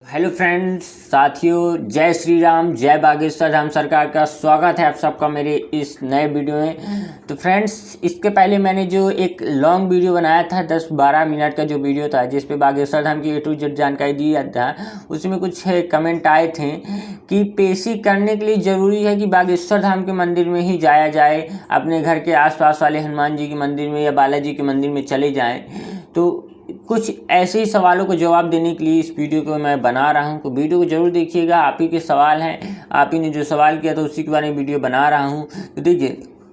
Hello friends, साथियों, जय श्री राम, जय बागेश्वर धाम सरकार का स्वागत है आप सबका मेरे इस नए वीडियो में। तो फ्रेंड्स, इसके पहले मैंने जो एक लॉन्ग वीडियो बनाया था 10-12 मिनट का जो वीडियो था जिस पे बागेश्वर धाम की A to Z जानकारी दिया था, उसमें कुछ कमेंट आए थे कि पेशी करने के लिए ज़रूरी है कि बागेश्वर धाम के मंदिर में ही जाया जाए, अपने घर के आसपास वाले हनुमान जी के मंदिर में या बालाजी के मंदिर में चले जाएँ। तो कुछ ऐसे ही सवालों को जवाब देने के लिए इस वीडियो को मैं बना रहा हूं, तो वीडियो को जरूर देखिएगा। आप ही के सवाल हैं, आप ही ने जो सवाल किया था उसी के बारे में वीडियो बना रहा हूं। तो देखिए,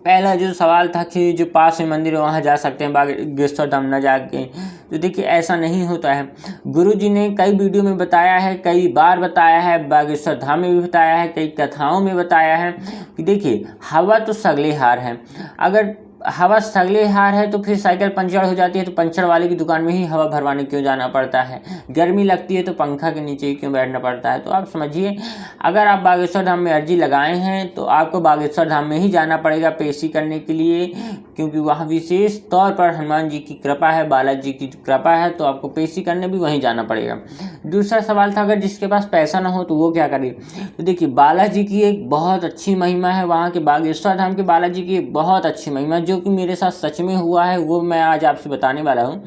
पहला जो सवाल था कि जो पास में मंदिर है वहाँ जा सकते हैं बागेश्वर धाम न जाके। तो देखिए, ऐसा नहीं होता है। गुरुजी ने कई वीडियो में बताया है, कई बार बताया है, बागेश्वर धाम में भी बताया है, कई कथाओं में बताया है कि देखिए, हवा तो सगले हार है। अगर हवा सगले हार है तो फिर साइकिल पंचर हो जाती है तो पंचर वाले की दुकान में ही हवा भरवाने क्यों जाना पड़ता है? गर्मी लगती है तो पंखा के नीचे ही क्यों बैठना पड़ता है? तो आप समझिए, अगर आप बागेश्वर धाम में अर्जी लगाए हैं तो आपको बागेश्वर धाम में ही जाना पड़ेगा पेशी करने के लिए, क्योंकि वहाँ विशेष तौर पर हनुमान जी की कृपा है, बालाजी की कृपा है, तो आपको पेशी करने भी वहीं जाना पड़ेगा। दूसरा सवाल था, अगर जिसके पास पैसा ना हो तो वो क्या करे? तो देखिए, बालाजी की एक बहुत अच्छी महिमा है, वहाँ के बागेश्वर धाम के बालाजी की एक बहुत अच्छी महिमा जो कि मेरे साथ सच में हुआ है, वो मैं आज आपसे बताने वाला हूँ।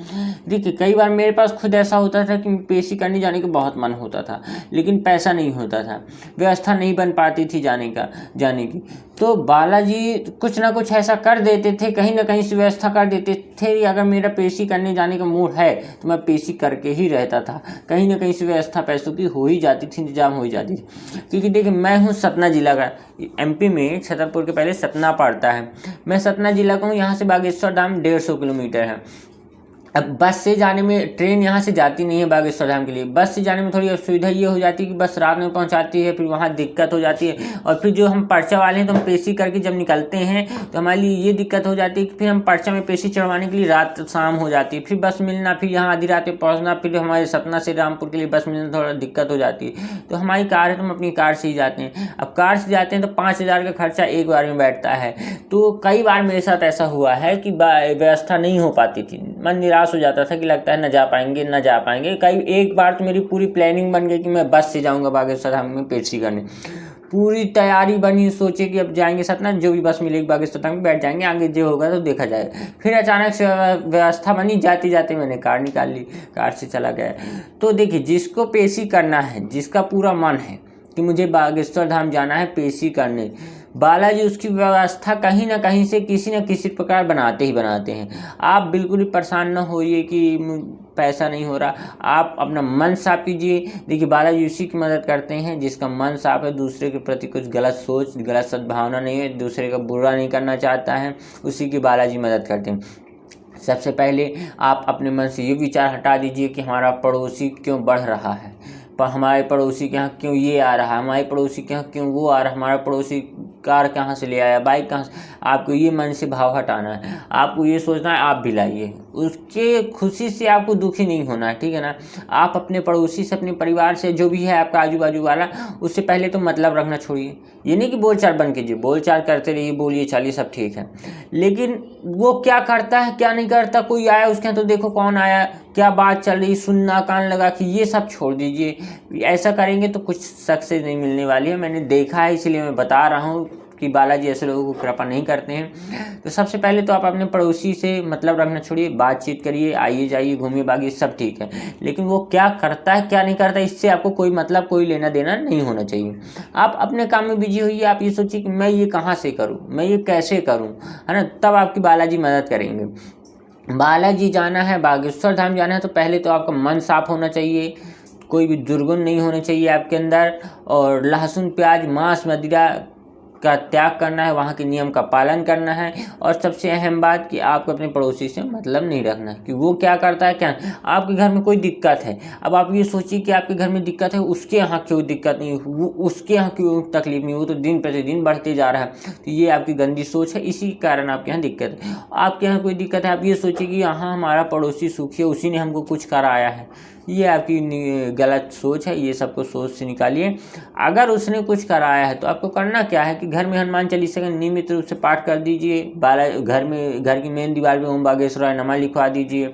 देखिए, कई बार मेरे पास खुद ऐसा होता था कि पेशी करने जाने का बहुत मन होता था, लेकिन पैसा नहीं होता था, व्यवस्था नहीं बन पाती थी जाने की। तो बालाजी कुछ ना कुछ ऐसा कर देते थे, कहीं ना कहीं से व्यवस्था कर देते थे। अगर मेरा पेशी करने जाने का मूड है तो मैं पेशी करके ही रहता था, कहीं ना कहीं से व्यवस्था पैसों की हो ही जाती थी, इंतजाम हो ही जाती थी। क्योंकि देखिए, मैं हूँ सतना जिला का, MP में छतरपुर के पहले सतना पड़ता है। मैं सतना जिला का हूँ, यहाँ से बागेश्वर धाम 150 किलोमीटर है। अब बस से जाने में, ट्रेन यहाँ से जाती नहीं है बागेश्वर धाम के लिए, बस से जाने में थोड़ी असुविधा ये हो जाती है कि बस रात में पहुँचाती है, फिर वहाँ दिक्कत हो जाती है। और फिर जो हम पर्चा वाले हैं तो हम पेशी करके जब निकलते हैं तो हमारे लिए ये दिक्कत हो जाती है कि फिर हम पर्चा में पेशी चढ़वाने के लिए रात शाम हो जाती है, फिर बस मिलना, फिर यहाँ आधी रात में पहुँचना, फिर हमारे सतना से रामपुर के लिए बस मिलना थोड़ा दिक्कत हो जाती है। तो हमारी कार है तो हम अपनी कार से ही जाते हैं। अब कार से जाते हैं तो 5,000 का खर्चा एक बार में बैठता है। तो कई बार मेरे साथ ऐसा हुआ है कि व्यवस्था नहीं हो पाती थी, मन निराश हो जाता था कि लगता है न जा पाएंगे। कई एक बार तो मेरी पूरी प्लानिंग बन गई कि मैं बस से जाऊंगा बागेश्वर धाम में पेशी करने। पूरी तैयारी बनी, सोचे कि अब जाएंगे सतना, जो भी बस मिलेगी बागेश्वर धाम में बैठ जाएंगे, आगे जो होगा तो देखा जाएगा। फिर अचानक से व्यवस्था बनी, जाते जाते मैंने कार निकाल ली, कार से चला गया। तो देखिए, जिसको पेशी करना है, जिसका पूरा मन है कि मुझे बागेश्वर धाम जाना है पेशी करने, बालाजी उसकी व्यवस्था कहीं ना कहीं से किसी न किसी प्रकार बनाते ही बनाते हैं। आप बिल्कुल भी परेशान न होइए कि पैसा नहीं हो रहा, आप अपना मन साफ कीजिए। देखिए, बालाजी उसी की मदद करते हैं जिसका मन साफ है, दूसरे के प्रति कुछ गलत सोच, गलत सद्भावना नहीं है, दूसरे का बुरा नहीं करना चाहता है, उसी की बालाजी मदद करते हैं। सबसे पहले आप अपने मन से ये विचार हटा दीजिए कि हमारा पड़ोसी क्यों बढ़ रहा है, पर हमारे पड़ोसी के यहाँ क्यों ये आ रहा है, हमारे पड़ोसी के यहाँ क्यों वो आ रहा है, हमारा पड़ोसी कार कहाँ से ले आया, बाइक कहाँ से। आपको ये मन से भाव हटाना है, आपको ये सोचना है आप भी लाइए, उसके खुशी से आपको दुखी नहीं होना है, ठीक है ना। आप अपने पड़ोसी से, अपने परिवार से, जो भी है आपका आजू बाजू वाला, उससे पहले तो मतलब रखना छोड़िए। ये नहीं कि बोलचाल बंद कीजिए, बोलचाल करते रहिए, बोलिए चलिए सब ठीक है, लेकिन वो क्या करता है क्या नहीं करता, कोई आया उसके यहाँ तो देखो कौन आया, क्या बात चल रही, सुनना, कान लगा कि ये सब छोड़ दीजिए। ऐसा करेंगे तो कुछ सक्सेस नहीं मिलने वाली है, मैंने देखा है, इसलिए मैं बता रहा हूँ कि बालाजी ऐसे लोगों को कृपा नहीं करते हैं। तो सबसे पहले तो आप अपने पड़ोसी से मतलब रखना छोड़िए, बातचीत करिए, आइए जाइए, घूमिए भागिए, सब ठीक है, लेकिन वो क्या करता है क्या नहीं करता इससे आपको कोई मतलब, कोई लेना देना नहीं होना चाहिए। आप अपने काम में बिजी होइए, आप ये सोचिए कि मैं ये कहाँ से करूँ, मैं ये कैसे करूँ, है ना, तब आपकी बालाजी मदद करेंगे। बालाजी जाना है, बागेश्वर धाम जाना है, तो पहले तो आपका मन साफ होना चाहिए, कोई भी दुर्गुण नहीं होने चाहिए आपके अंदर, और लहसुन प्याज मांस मदिरा का त्याग करना है, वहाँ के नियम का पालन करना है। और सबसे अहम बात कि आपको अपने पड़ोसी से मतलब नहीं रखना है कि वो क्या करता है क्या। आपके घर में कोई दिक्कत है, अब आप ये सोचिए कि आपके घर में दिक्कत है, उसके यहाँ क्यों दिक्कत नहीं, वो उसके यहाँ क्यों तकलीफ नहीं, वो तो दिन प्रतिदिन बढ़ते जा रहा है। तो ये आपकी गंदी सोच है, इसी कारण आपके यहाँ दिक्कत है। आपके यहाँ कोई दिक्कत है, आप ये सोचिए कि यहाँ हमारा पड़ोसी सुखी है, उसी ने हमको कुछ कराया है, ये आपकी गलत सोच है, ये सबको सोच से निकालिए। अगर उसने कुछ कराया है तो आपको करना क्या है कि घर में हनुमान चालीसा का नियमित रूप से पाठ कर दीजिए। घर की मेन दीवार पे ओम बागेश्वराय नमः लिखवा दीजिए।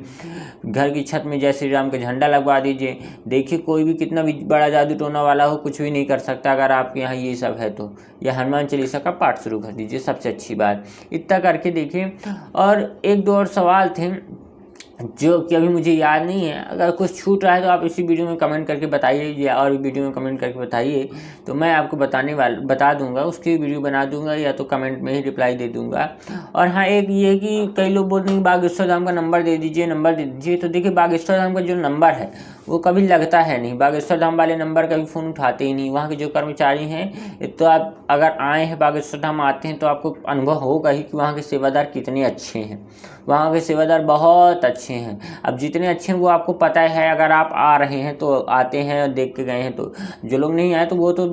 घर की छत में जय श्री राम का झंडा लगवा दीजिए। देखिए कोई भी कितना भी बड़ा जादू टोना वाला हो कुछ भी नहीं कर सकता अगर आपके यहाँ ये सब है तो। यह हनुमान चालीसा का पाठ शुरू कर दीजिए, सबसे अच्छी बात। इतना करके देखिए। और एक दो और सवाल थे जो कि अभी मुझे याद नहीं है, अगर कुछ छूट रहा है तो आप इसी वीडियो में कमेंट करके बताइए, या और भी वीडियो में कमेंट करके बताइए तो मैं आपको बता दूंगा, उसकी वीडियो बना दूंगा या तो कमेंट में ही रिप्लाई दे दूंगा। और हाँ, एक ये कि कई लोग बोलते हैं बागेश्वर धाम का नंबर दे दीजिए। तो देखिए बागेश्वर धाम का जो नंबर है वो कभी लगता है नहीं। बागेश्वर धाम वाले नंबर कभी फ़ोन उठाते ही नहीं। वहाँ के जो कर्मचारी हैं, तो आप अगर आए हैं बागेश्वर धाम आते हैं तो आपको अनुभव होगा ही कि वहाँ के सेवादार कितने अच्छे हैं। वहाँ के सेवादार बहुत अच्छे हैं। अब जितने अच्छे हैं वो आपको पता है, अगर आप आ रहे हैं तो आते हैं और देख के गए हैं। तो जो लोग नहीं आए तो वो तो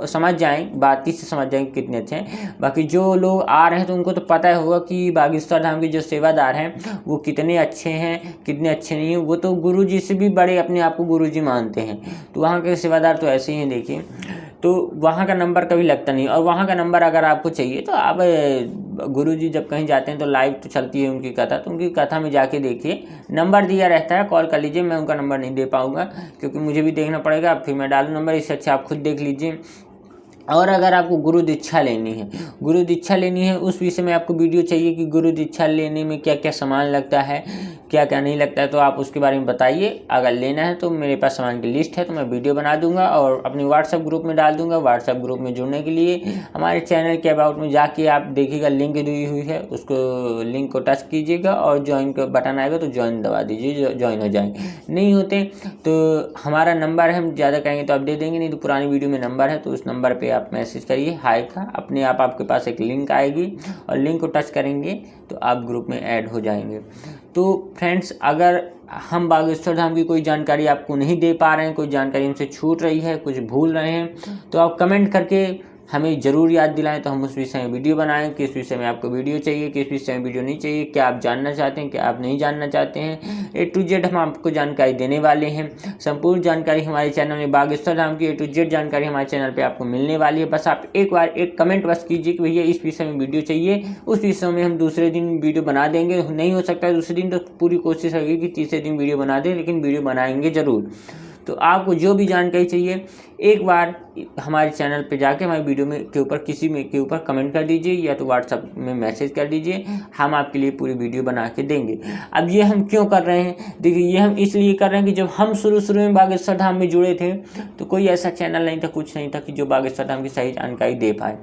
समझ जाएं, बात ही से समझ जाएंगे कितने अच्छे हैं। बाकी जो लोग आ रहे हैं तो उनको तो पता होगा कि बागेश्वर धाम के जो सेवादार हैं वो कितने अच्छे हैं कितने अच्छे नहीं हैं। वो तो गुरु जी से भी बड़े अपने आप को गुरु जी मानते हैं। तो वहाँ के सेवादार तो ऐसे ही हैं। देखिए तो वहाँ का नंबर कभी लगता नहीं। और वहाँ का नंबर अगर आपको चाहिए तो आप गुरुजी जब कहीं जाते हैं तो लाइव तो चलती है उनकी कथा, तो उनकी कथा में जाके देखिए, नंबर दिया रहता है, कॉल कर लीजिए। मैं उनका नंबर नहीं दे पाऊँगा क्योंकि मुझे भी देखना पड़ेगा, फिर मैं डालूँ नंबर। इससे अच्छा आप खुद देख लीजिए। और अगर आपको गुरु दीक्षा लेनी है उस विषय में आपको वीडियो चाहिए कि गुरु दीक्षा लेने में क्या क्या सामान लगता है, क्या क्या नहीं लगता है, तो आप उसके बारे में बताइए। अगर लेना है तो मेरे पास सामान की लिस्ट है, तो मैं वीडियो बना दूंगा और अपनी व्हाट्सएप ग्रुप में डाल दूंगा। व्हाट्सएप ग्रुप में जुड़ने के लिए हमारे चैनल के अबाउट में जाके आप देखिएगा, लिंक दी हुई है, उसको लिंक को टच कीजिएगा और ज्वाइन का बटन आएगा तो ज्वाइन दबा दीजिए, ज्वाइन हो जाए। नहीं होते तो हमारा नंबर है, हम ज़्यादा कहेंगे तो आप दे देंगे, नहीं तो पुरानी वीडियो में नंबर है, तो उस नंबर पर आप मैसेज करिए हाय का, अपने आप आपके पास एक लिंक आएगी और लिंक को टच करेंगे तो आप ग्रुप में ऐड हो जाएंगे। तो फ्रेंड्स, अगर हम बागेश्वर धाम की कोई जानकारी आपको नहीं दे पा रहे हैं, कोई जानकारी हमसे छूट रही है, कुछ भूल रहे हैं, तो आप कमेंट करके हमें ज़रूर याद दिलाएं, तो हम उस विषय में वीडियो बनाएं। किस विषय में आपको वीडियो चाहिए, किस विषय में वीडियो नहीं चाहिए, क्या आप जानना चाहते हैं, क्या आप नहीं जानना चाहते हैं। A to Z हम आपको जानकारी देने वाले हैं। संपूर्ण जानकारी हमारे चैनल में बागेश्वर धाम की A to Z जानकारी हमारे चैनल पे आपको मिलने वाली है। बस आप एक बार एक कमेंट बस कीजिए कि भैया इस विषय में वीडियो चाहिए, उस विषय में हम दूसरे दिन वीडियो बना देंगे। नहीं हो सकता है दूसरे दिन तो पूरी कोशिश रहेगी कि तीसरे दिन वीडियो बना दें, लेकिन वीडियो बनाएंगे ज़रूर। तो आपको जो भी जानकारी चाहिए एक बार हमारे चैनल पे जाके हमारी वीडियो में के ऊपर किसी में के ऊपर कमेंट कर दीजिए या तो व्हाट्सएप में मैसेज कर दीजिए, हम आपके लिए पूरी वीडियो बना के देंगे। अब ये हम क्यों कर रहे हैं, देखिए ये हम इसलिए कर रहे हैं कि जब हम शुरू में बागेश्वर धाम में जुड़े थे तो कोई ऐसा चैनल नहीं था, कुछ नहीं था कि जो बागेश्वर धाम की सही जानकारी दे पाए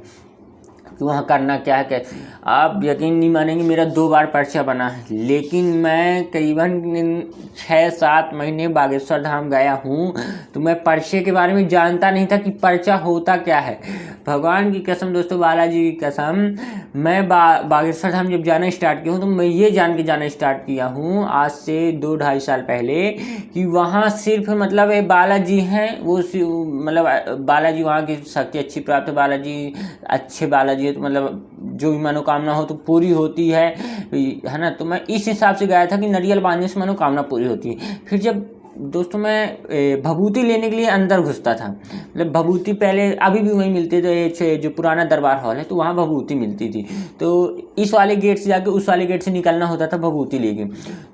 कि वहाँ करना क्या है। क्या आप यकीन नहीं मानेंगे, मेरा 2 बार पर्चा बना है, लेकिन मैं करीबन 6-7 महीने बागेश्वर धाम गया हूँ तो मैं पर्चे के बारे में जानता नहीं था कि पर्चा होता क्या है। भगवान की कसम दोस्तों, बालाजी की कसम, मैं बागेश्वर धाम जब जाना स्टार्ट किया हूँ तो मैं ये जान के जाना स्टार्ट किया हूँ आज से 2-2.5 साल पहले कि वहाँ सिर्फ मतलब बालाजी हैं, वो मतलब बालाजी, वहाँ की शक्ति अच्छी प्राप्त है, बालाजी अच्छे बालाजी है, तो मतलब जो भी मनोकामना हो तो पूरी होती है ना। तो मैं इस हिसाब से गया था कि नारियल बांधने से मनोकामना पूरी होती है। फिर जब दोस्तों मैं भभूति लेने के लिए अंदर घुसता था, मतलब भभूति पहले अभी भी वहीं मिलते थे, जो पुराना दरबार हॉल है तो वहाँ भभूति मिलती थी, तो इस वाले गेट से जाके उस वाले गेट से निकलना होता था भभूति लेके।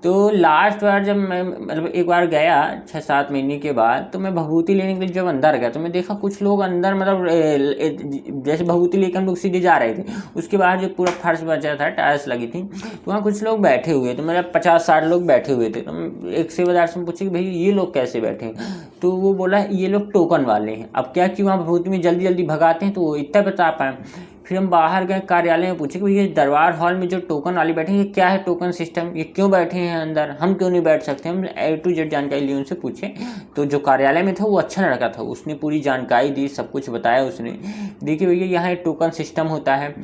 तो लास्ट बार जब मैं मतलब एक बार गया 6-7 महीने के बाद, तो मैं भभूति लेने के लिए जब अंदर गया तो मैं देखा कुछ लोग अंदर मतलब जैसे भभूति लेकर हम लोग सीधे जा रहे थे, उसके बाद जो पूरा फर्श बचा था, टाइल्स लगी थी, तो वहाँ कुछ लोग बैठे हुए थे, मतलब 50-60 लोग बैठे हुए थे। तो एक सेवादार से पूछे कि भाई ये लोग कैसे बैठे हैं, तो वो बोला ये लोग टोकन वाले हैं। अब क्या कि वहाँ भभूति में जल्दी जल्दी भगाते हैं तो वो इतना बता पाए। फिर हम बाहर गए कार्यालय में, पूछे कि ये दरबार हॉल में जो टोकन वाले बैठे हैं ये क्या है टोकन सिस्टम, ये क्यों बैठे हैं अंदर, हम क्यों नहीं बैठ सकते। हम A to Z जानकारी ली, उनसे पूछे तो जो कार्यालय में था वो अच्छा लड़का था, उसने पूरी जानकारी दी, सब कुछ बताया उसने। देखिए भैया यहाँ एक टोकन सिस्टम होता है,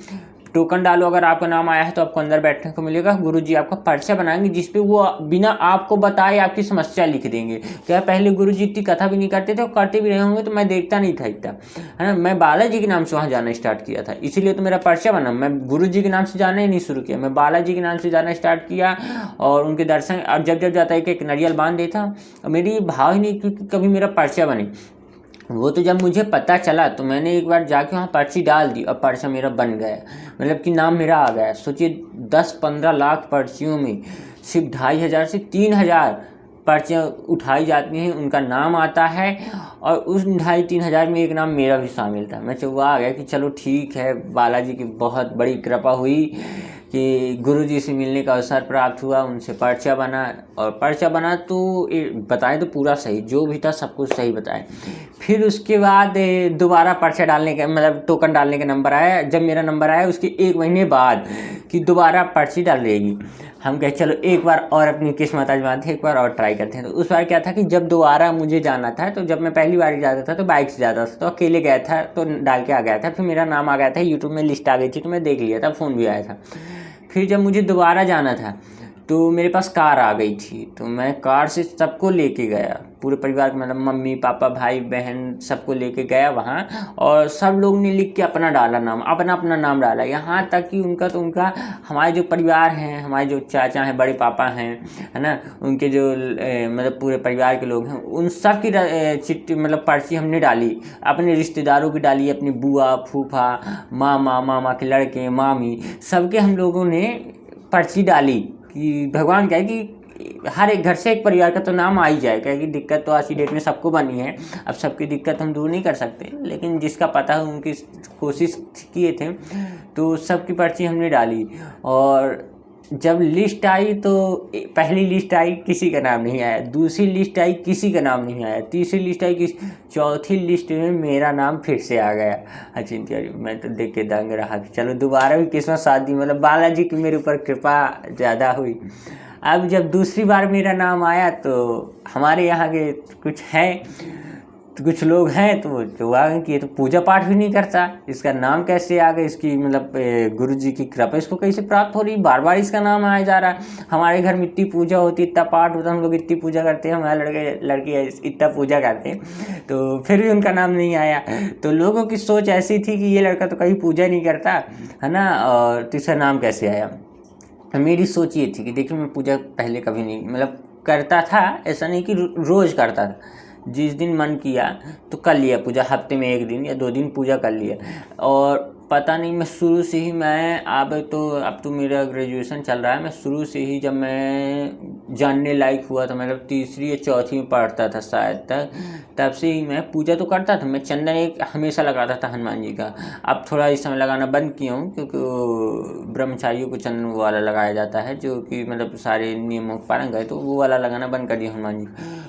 टोकन डालो, अगर आपका नाम आया है तो आपको अंदर बैठने को मिलेगा। गुरुजी आपका पर्चा बनाएंगे जिसपे वो बिना आपको बताए आपकी समस्या लिख देंगे। क्या पहले गुरुजी इतनी कथा भी नहीं करते थे, और करते भी रहे होंगे तो मैं देखता नहीं था इतना, है ना। मैं बालाजी के नाम से वहाँ जाना स्टार्ट किया था, इसीलिए तो मेरा पर्चा बना। मैं गुरुजी के नाम से जाना ही नहीं शुरू किया, मैं बालाजी के नाम से जाना स्टार्ट किया और उनके दर्शन, और जब जब जाता है कि एक नारियल बांध देता, और मेरी भाव ही नहीं कि कभी मेरा पर्चा बने। वो तो जब मुझे पता चला तो मैंने एक बार जाके वहाँ पर्ची डाल दी और पर्चा मेरा बन गया, मतलब कि नाम मेरा आ गया। सोचिए 10-15 लाख पर्चियों में सिर्फ 2500 से 3000 पर्चियाँ उठाई जाती हैं, उनका नाम आता है, और उस 2500-3000 में एक नाम मेरा भी शामिल था। मैं चौंका आ गया कि चलो ठीक है, बालाजी की बहुत बड़ी कृपा हुई कि गुरुजी से मिलने का अवसर प्राप्त हुआ, उनसे पर्चा बना। और पर्चा बना तो बताएं तो पूरा सही, जो भी था सब कुछ सही बताएं। फिर उसके बाद दोबारा पर्चा डालने का, मतलब टोकन डालने का नंबर आया। जब मेरा नंबर आया उसके 1 महीने बाद कि दोबारा पर्ची डाल देगी, हम कहे चलो एक बार और अपनी किस्मत आजमाते, एक बार और ट्राई करते हैं। तो उस बार क्या था कि जब दोबारा मुझे जाना था, तो जब मैं पहली बार जाता था तो बाइक से जाता था, तो अकेले गया था, तो डाल के आ गया था। फिर मेरा नाम आ गया था, यूट्यूब में लिस्ट आ गई थी, तो मैं देख लिया था, फ़ोन भी आया था। फिर जब मुझे दोबारा जाना था तो मेरे पास कार आ गई थी, तो मैं कार से सबको लेके गया, पूरे परिवार, मतलब मम्मी पापा भाई बहन सबको लेके गया वहाँ, और सब लोग ने लिख के अपना डाला नाम, अपना अपना नाम डाला। यहाँ तक कि उनका हमारे जो परिवार हैं, हमारे जो चाचा हैं, बड़े पापा हैं, है ना, उनके जो मतलब पूरे परिवार के लोग हैं, उन सब की चिट्ठी, मतलब पर्ची हमने डाली। अपने रिश्तेदारों की डाली, अपनी बुआ फूफा मामा के लड़के मामी, सबके हम लोगों ने पर्ची डाली कि भगवान कहे कि हर एक घर से एक परिवार का तो नाम आ ही जाए। कहे कि दिक्कत तो आज की डेट में सबको बनी है, अब सबकी दिक्कत हम दूर नहीं कर सकते, लेकिन जिसका पता है उनकी कोशिश किए थे, तो सबकी पर्ची हमने डाली। और जब लिस्ट आई तो पहली लिस्ट आई किसी का नाम नहीं आया, दूसरी लिस्ट आई किसी का नाम नहीं आया, तीसरी लिस्ट आई चौथी लिस्ट में मेरा नाम फिर से आ गया। अचिंत्य, मैं तो देख के दंग रहा कि चलो दोबारा भी किस्मत साथ दी, मतलब बालाजी की मेरे ऊपर कृपा ज़्यादा हुई। अब जब दूसरी बार मेरा नाम आया तो हमारे यहाँ के कुछ हैं, कुछ लोग हैं तो जो आ गए कि ये तो पूजा पाठ भी नहीं करता, इसका नाम कैसे आ गया, इसकी मतलब गुरुजी की कृपा इसको कैसे प्राप्त हो रही, बार बार इसका नाम आया जा रहा है। हमारे घर में इतनी पूजा होती, इतना पाठ होता, हम लोग इतनी पूजा करते हैं, हमारे लड़के लड़के इतना पूजा करते हैं, तो फिर भी उनका नाम नहीं आया। तो लोगों की सोच ऐसी थी कि ये लड़का तो कहीं पूजा नहीं करता, है ना, और तो इसका नाम कैसे आया। मेरी सोच ये थी कि देखिए, मैं पूजा पहले कभी नहीं, मतलब करता था, ऐसा नहीं कि रोज़ करता था, जिस दिन मन किया तो कर लिया पूजा, हफ्ते में 1 दिन या 2 दिन पूजा कर लिया। और पता नहीं, मैं शुरू से ही, मैं अब तो मेरा ग्रेजुएशन चल रहा है, मैं शुरू से ही जब मैं जानने लायक हुआ था, मतलब तीसरी या चौथी में पढ़ता था शायद तब से ही मैं पूजा तो करता था। मैं चंदन एक हमेशा लगाता था हनुमान जी का। अब थोड़ा इस समय लगाना बंद किया हूँ, क्योंकि ब्रह्मचारियों को चंदन वो वाला लगाया जाता है, जो कि मतलब सारे नियमों का पालन करे, तो वो वाला लगाना बंद कर दिया हनुमान जी।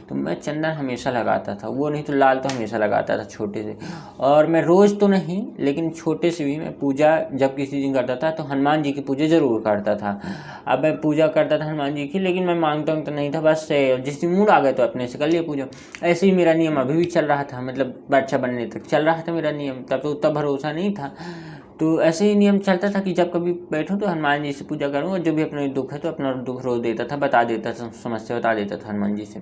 तो मैं चंदन हमेशा लगाता था, वो नहीं तो लाल तो हमेशा लगाता था छोटे से। और मैं रोज़ तो नहीं, लेकिन छोटे से भी मैं पूजा जब किसी दिन करता था तो हनुमान जी की पूजा ज़रूर करता था। अब मैं पूजा करता था हनुमान जी की, लेकिन मैं मांगता तो नहीं था, बस जिस दिन मूड आ गया तो अपने से कर लिया पूजा। ऐसे ही मेरा नियम अभी भी चल रहा था, मतलब बच्चा बनने तक चल रहा था मेरा नियम, तब तो उतना भरोसा नहीं था। तो ऐसे ही नियम चलता था कि जब कभी बैठूं तो हनुमान जी से पूजा करूं, और जो भी अपने दुख है तो अपना दुख रो देता था, बता देता था, समस्या बता देता था हनुमान जी से।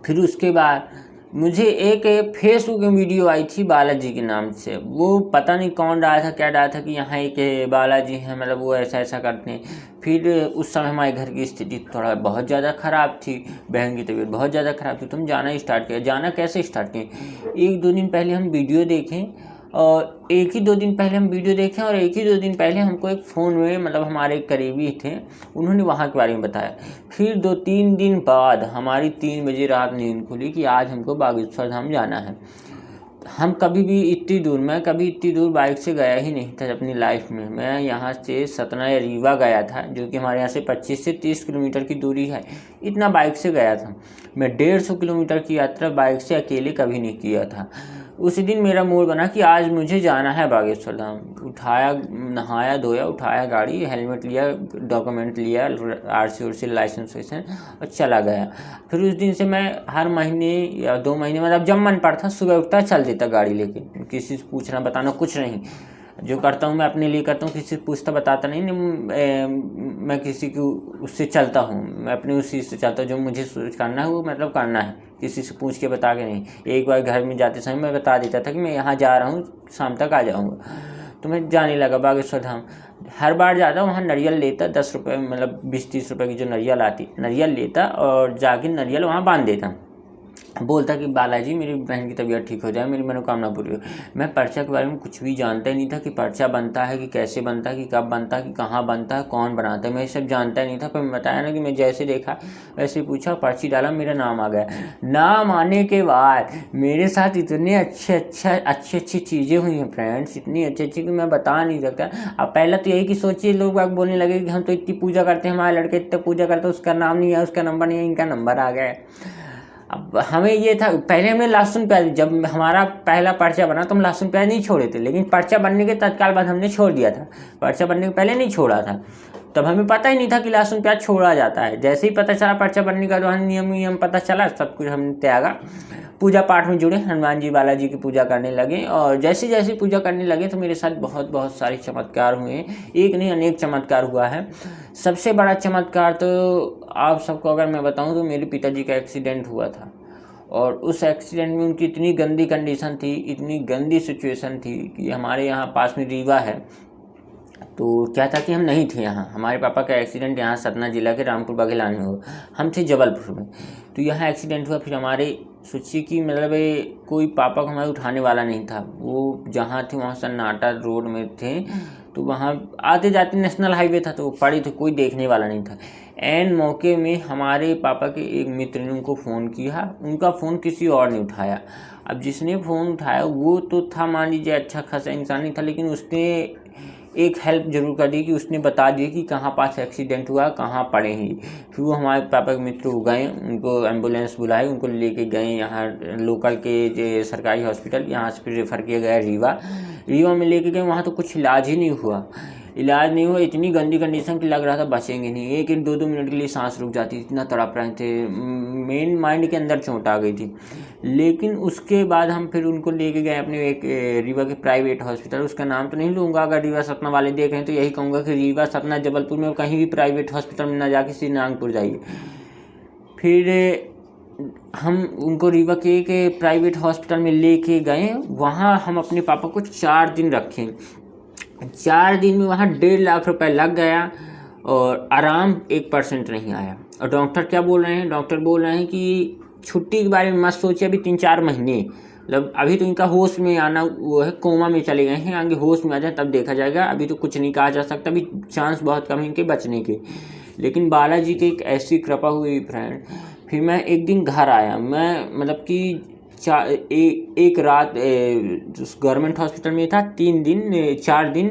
फिर उसके बाद मुझे एक फेसबुक में वीडियो आई थी बालाजी के नाम से, वो पता नहीं कौन डाला था, क्या डाला था कि यहाँ एक बालाजी हैं, मतलब वो ऐसा ऐसा करते हैं। फिर उस समय हमारे घर की स्थिति थोड़ा बहुत ज़्यादा ख़राब थी, बहन की तबीयत बहुत ज़्यादा ख़राब थी, तो हम जाना स्टार्ट किया। जाना कैसे स्टार्ट किए, 1-2 दिन पहले हम वीडियो देखें, और 1 ही 2 दिन पहले हम वीडियो देखें, और 1 ही 2 दिन पहले हमको एक फ़ोन में, मतलब हमारे करीबी थे, उन्होंने वहाँ के बारे में बताया। फिर 2-3 दिन बाद हमारी 3 बजे रात नींद खुली कि आज हमको बागेश्वर धाम जाना है। हम कभी भी इतनी दूर, मैं कभी इतनी दूर बाइक से गया ही नहीं था अपनी लाइफ में। मैं यहाँ से सतना या रीवा गया था, जो कि हमारे यहाँ से 25 से 30 किलोमीटर की दूरी है, इतना बाइक से गया था। मैं 150 किलोमीटर की यात्रा बाइक से अकेले कभी नहीं किया था। उसी दिन मेरा मूड बना कि आज मुझे जाना है बागेश्वर धाम। उठाया, नहाया धोया, उठाया गाड़ी, हेलमेट लिया, डॉक्यूमेंट लिया, RC लाइसेंस और चला गया। फिर उस दिन से मैं हर महीने या 2 महीने, मतलब जब मन पड़ता सुबह उठता चल देता गाड़ी लेके, किसी से पूछना बताना कुछ नहीं, जो करता हूँ मैं अपने लिए करता हूँ, किसी से पूछता बताता नहीं, मैं किसी को उससे चलता हूँ, मैं अपने उसी से चलता हूँ। जो मुझे करना है वो मतलब करना है, किसी से पूछ के बता के नहीं। एक बार घर में जाते समय मैं बता देता था कि मैं यहाँ जा रहा हूँ, शाम तक आ जाऊँगा, तो मैं जाने लगा बागेश्वर धाम। हर बार जाता वहाँ नारियल लेता 10 रुपये, मतलब 20-30 रुपये की जो नारियल लेता और जाके नारियल वहाँ बांध देता। बोलता कि बालाजी मेरी बहन की तबीयत ठीक हो जाए, मेरी मनोकामना पूरी हो। मैं पर्चा के बारे में कुछ भी जानता ही नहीं था कि पर्चा बनता है, कि कैसे बनता है, कि कब बनता है, कि कहाँ बनता है, कौन बनाता है, मैं ये सब जानता ही नहीं था। पर मैं बताया ना कि मैं जैसे देखा वैसे पूछा, पर्ची डाला, मेरा नाम आ गया। नाम आने के बाद मेरे साथ इतने अच्छी चीज़ें हुई हैं फ्रेंड्स, इतनी अच्छी कि मैं बता नहीं सकता। अब पहले तो यही कि सोचिए, लोग बाग बोलने लगे कि हम तो इतनी पूजा करते हैं, हमारे लड़के इतने पूजा करते हैं, उसका नाम नहीं है, उसका नंबर नहीं है, इनका नंबर आ गया। अब हमें ये था, पहले हमने लहसुन प्याज, जब हमारा पहला पर्चा बना तो हम लहसुन प्याज नहीं छोड़े थे, लेकिन पर्चा बनने के तत्काल बाद हमने छोड़ दिया था। पर्चा बनने के पहले नहीं छोड़ा था, तब हमें पता ही नहीं था कि लहसुन प्याज छोड़ा जाता है। जैसे ही पता चला पर्चा बनने का, जो नियम पता चला, सब कुछ हमने त्यागा, पूजा पाठ में जुड़े, हनुमान जी बालाजी की पूजा करने लगे। और जैसे जैसे पूजा करने लगे तो मेरे साथ बहुत सारे चमत्कार हुए, एक नहीं अनेक चमत्कार हुआ है। सबसे बड़ा चमत्कार तो आप सबको अगर मैं बताऊं तो मेरे पिताजी का एक्सीडेंट हुआ था, और उस एक्सीडेंट में उनकी इतनी गंदी कंडीशन थी, इतनी गंदी सिचुएशन थी कि हमारे यहाँ पास में रीवा है, तो क्या था कि हम नहीं थे यहाँ। हमारे पापा का एक्सीडेंट यहाँ सतना जिला के रामपुर बघेलान में हुआ, हम थे जबलपुर में। तो यहाँ एक्सीडेंट हुआ, फिर हमारे सोचिए कि मतलब कोई पापा को हमारे उठाने वाला नहीं था। वो जहाँ थे वहाँ सन्नाटा रोड में थे, तो वहाँ आते जाते नेशनल हाईवे था, तो वो पड़ी थी, कोई देखने वाला नहीं था। एन मौके में हमारे पापा के एक मित्र ने उनको फ़ोन किया, उनका फ़ोन किसी और ने उठाया। अब जिसने फ़ोन उठाया वो तो था, मान लीजिए अच्छा खासा इंसान नहीं था, लेकिन उसने एक हेल्प जरूर कर दी कि उसने बता दिया कि कहाँ पास एक्सीडेंट हुआ, कहाँ पड़े हैं। फिर वो हमारे पापा के मित्र गए, उनको एम्बुलेंस बुलाई, उनको लेके गए यहाँ लोकल के जो सरकारी हॉस्पिटल, यहाँ से फिर रेफ़र किया गया रीवा में लेके गए। वहाँ तो कुछ इलाज नहीं हुआ, इतनी गंदी कंडीशन की लग रहा था बचेंगे नहीं। 1-2 मिनट के लिए सांस रुक जाती, इतना तड़प रहे थे, मेन माइंड के अंदर चोट आ गई थी। लेकिन उसके बाद हम फिर उनको लेके गए अपने एक रीवा के प्राइवेट हॉस्पिटल, उसका नाम तो नहीं लूँगा, अगर रीवा सतना वाले देख रहे हैं तो यही कहूँगा कि रीवा सतना जबलपुर में कहीं भी प्राइवेट हॉस्पिटल में ना जाके सीधे नागपुर जाइए। फिर हम उनको रीवा के प्राइवेट हॉस्पिटल में लेके गए, वहाँ हम अपने पापा को 4 दिन रखे। 4 दिन में वहाँ 1.5 लाख रुपए लग गया और आराम 1% नहीं आया। और डॉक्टर क्या बोल रहे हैं, डॉक्टर बोल रहे हैं कि छुट्टी के बारे में मत सोचिए, अभी 3-4 महीने, मतलब अभी तो इनका होश में आना वो है, कोमा में चले गए हैं, आगे होश में आ जाए तब देखा जाएगा, अभी तो कुछ नहीं कहा जा सकता, अभी चांस बहुत कम है इनके बचने के। लेकिन बालाजी की एक ऐसी कृपा हुई फ्रेंड, फिर मैं एक दिन घर आया, मैं मतलब कि एक रात गवर्नमेंट हॉस्पिटल में था, 4 दिन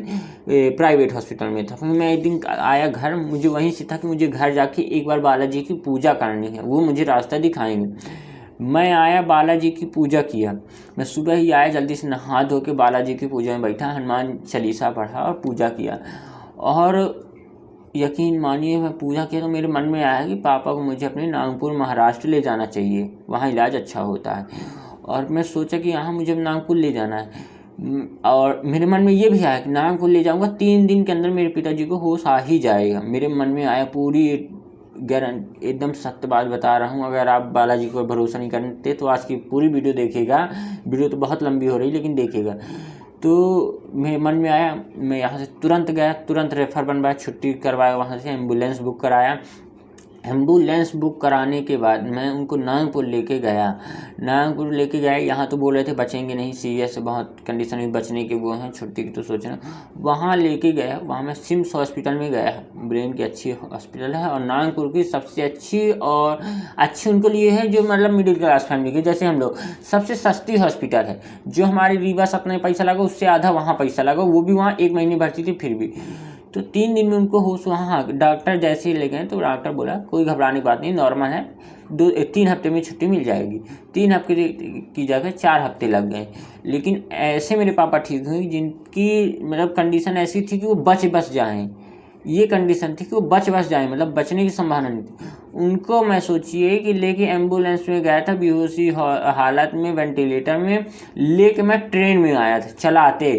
प्राइवेट हॉस्पिटल में था। फिर मैं एक दिन आया घर, मुझे वहीं से था कि मुझे घर जाके एक बार बालाजी की पूजा करनी है, वो मुझे रास्ता दिखाएंगे। मैं आया, बालाजी की पूजा किया। मैं सुबह ही आया, जल्दी से नहा धो के बालाजी की पूजा में बैठा, हनुमान चालीसा पढ़ा और पूजा किया। और यकीन मानिए, मैं पूजा किया तो मेरे मन में आया कि पापा को मुझे अपने नागपुर महाराष्ट्र ले जाना चाहिए, वहाँ इलाज अच्छा होता है। और मैं सोचा कि यहाँ मुझे नागपुर ले जाना है, और मेरे मन में ये भी आया कि नागपुर ले जाऊँगा, 3 दिन के अंदर मेरे पिताजी को होश आ ही जाएगा। मेरे मन में आया, पूरी एकदम सत्य बात बता रहा हूँ। अगर आप बालाजी को भरोसा नहीं करते तो आज की पूरी वीडियो देखिएगा, वीडियो तो बहुत लंबी हो रही लेकिन देखिएगा। तो मेरे मन में आया, मैं यहाँ से तुरंत गया, तुरंत रेफ़र बनवाया, छुट्टी करवाया, वहाँ से एम्बुलेंस बुक कराया। एम्बुलेंस बुक कराने के बाद मैं उनको नागपुर लेके गया। यहाँ तो बोल रहे थे बचेंगे नहीं, सीरियस बहुत कंडीशन में बचने के वो हैं, छुट्टी की तो सोचना। वहाँ लेके गया, वहाँ मैं सिम्स हॉस्पिटल में गया, ब्रेन की अच्छी हॉस्पिटल है, और नागपुर की सबसे अच्छी उनको लिए है जो मतलब मिडिल क्लास फैमिली की, जैसे हम लोग। सबसे सस्ती हॉस्पिटल है, जो हमारे रीवा सतना में पैसा लगा उससे आधा वहाँ पैसा लगा, वो भी वहाँ 1 महीने भर्ती थी फिर भी। तो 3 दिन में उनको होश। वहाँ डॉक्टर जैसे ही ले गए तो डॉक्टर बोला कोई घबराने की बात नहीं, नॉर्मल है, 3 हफ्ते में छुट्टी मिल जाएगी। 3 हफ्ते की जगह 4 हफ्ते लग गए। लेकिन ऐसे मेरे पापा ठीक हुए जिनकी मतलब कंडीशन ऐसी थी कि वो बच जाएँ, ये कंडीशन थी कि वो बच जाएँ, मतलब बचने की संभावना नहीं थी उनको। मैं सोचिए कि लेके एम्बुलेंस में गया था, बेहोशी हालत में, वेंटिलेटर में लेके मैं ट्रेन में आया था चलाते।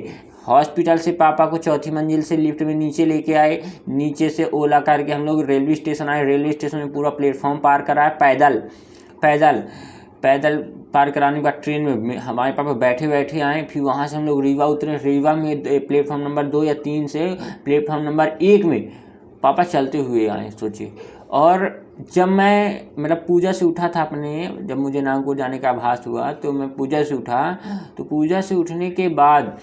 हॉस्पिटल से पापा को चौथी मंजिल से लिफ्ट में नीचे लेके आए, नीचे से ओला करके हम लोग रेलवे स्टेशन आए। रेलवे स्टेशन में पूरा प्लेटफॉर्म पार कराया पैदल पैदल पैदल पार कराने के बाद ट्रेन में हमारे पापा बैठे बैठे आए। फिर वहाँ से हम लोग रीवा उतरे। रीवा में प्लेटफॉर्म नंबर 2 या 3 से प्लेटफॉर्म नंबर 1 में पापा चलते हुए आए, सोचिए। और जब मैं मतलब पूजा से उठा था अपने, जब मुझे नागपुर जाने का आभास हुआ तो मैं पूजा से उठा। तो पूजा से उठने के बाद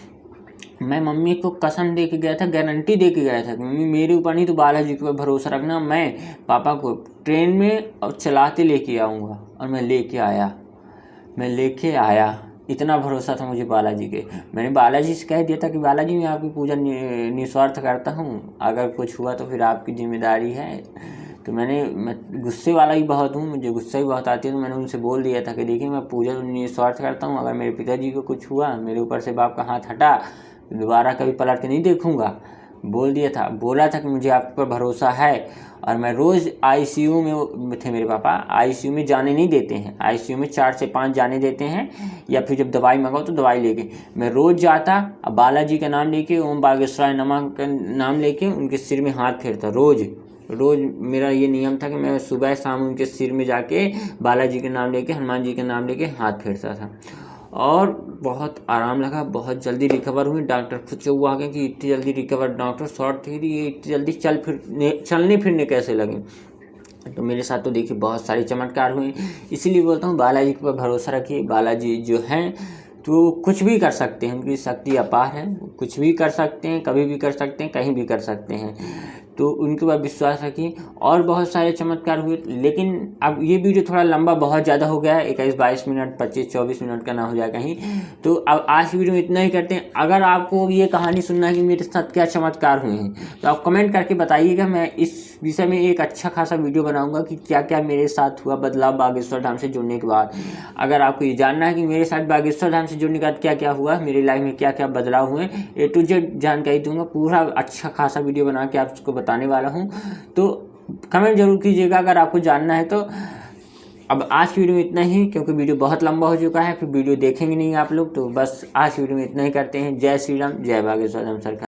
मैं मम्मी को कसम दे के गया था, गारंटी दे के गया था कि मम्मी मेरे ऊपर नहीं तो बालाजी के ऊपर भरोसा रखना, मैं पापा को ट्रेन में और चलाते लेके आऊँगा। और मैं लेके आया, इतना भरोसा था मुझे बालाजी के। मैंने बालाजी से कह दिया था कि बालाजी मैं आपकी पूजा निस्वार्थ करता हूँ, अगर कुछ हुआ तो फिर आपकी जिम्मेदारी है। तो मैं गुस्से वाला ही बहुत हूँ, मुझे गुस्सा ही बहुत आती है। तो मैंने उनसे बोल दिया था कि देखिए मैं पूजा निस्वार्थ करता हूँ, अगर मेरे पिताजी को कुछ हुआ, मेरे ऊपर से बाप का हाथ हटा, दोबारा कभी पलट के नहीं देखूँगा। बोला था कि मुझे आप पर भरोसा है। और मैं रोज़ आईसीयू में थे, मेरे पापा आईसीयू में जाने नहीं देते हैं। आईसीयू में 4 से 5 जाने देते हैं, या फिर जब दवाई मंगाओ तो दवाई लेके मैं रोज़ जाता। अब बालाजी का नाम लेके, ओम बागेश्वराय नमः का नाम लेके उनके सिर में हाथ फेरता। रोज़ मेरा ये नियम था कि मैं सुबह शाम उनके सिर में जाके बालाजी के नाम लेके, हनुमान जी के नाम लेके हाथ फेरता था। और बहुत आराम लगा, बहुत जल्दी रिकवर हुई। डॉक्टर खुद से वो आ गए कि इतनी जल्दी रिकवर, डॉक्टर शॉर्ट थी, ये इतनी जल्दी चलने फिरने कैसे लगे। तो मेरे साथ तो देखिए बहुत सारे चमत्कार हुए। इसीलिए बोलता हूँ बालाजी के ऊपर भरोसा रखिए। बालाजी जो हैं तो कुछ भी कर सकते हैं, उनकी शक्ति अपार है, कुछ भी कर सकते हैं, कभी भी कर सकते हैं, कहीं भी कर सकते हैं। तो उनके ऊपर विश्वास रखिए। और बहुत सारे चमत्कार हुए। लेकिन अब ये वीडियो थोड़ा लंबा बहुत ज़्यादा हो गया है, 21-22 मिनट 25-24 मिनट का ना हो जाए कहीं। तो अब आज की वीडियो में इतना ही करते हैं। अगर आपको ये कहानी सुनना है कि मेरे साथ क्या चमत्कार हुए हैं तो आप कमेंट करके बताइएगा। मैं इस विषय में एक अच्छा खासा वीडियो बनाऊंगा कि क्या क्या मेरे साथ हुआ बदलाव बागेश्वर धाम से जुड़ने के बाद। अगर आपको ये जानना है कि मेरे साथ बागेश्वर धाम से जुड़ने के बाद क्या क्या हुआ, मेरी लाइफ में क्या क्या बदलाव हुए, A to Z जानकारी दूंगा। पूरा अच्छा खासा वीडियो बना के आपको बताने वाला हूँ। तो कमेंट जरूर कीजिएगा अगर आपको जानना है तो। अब आज की वीडियो में इतना ही, क्योंकि वीडियो बहुत लंबा हो चुका है, फिर वीडियो देखेंगे नहीं आप लोग। तो बस आज की वीडियो में इतना ही करते हैं। जय श्री राम, जय बागेश्वर धाम सरकार।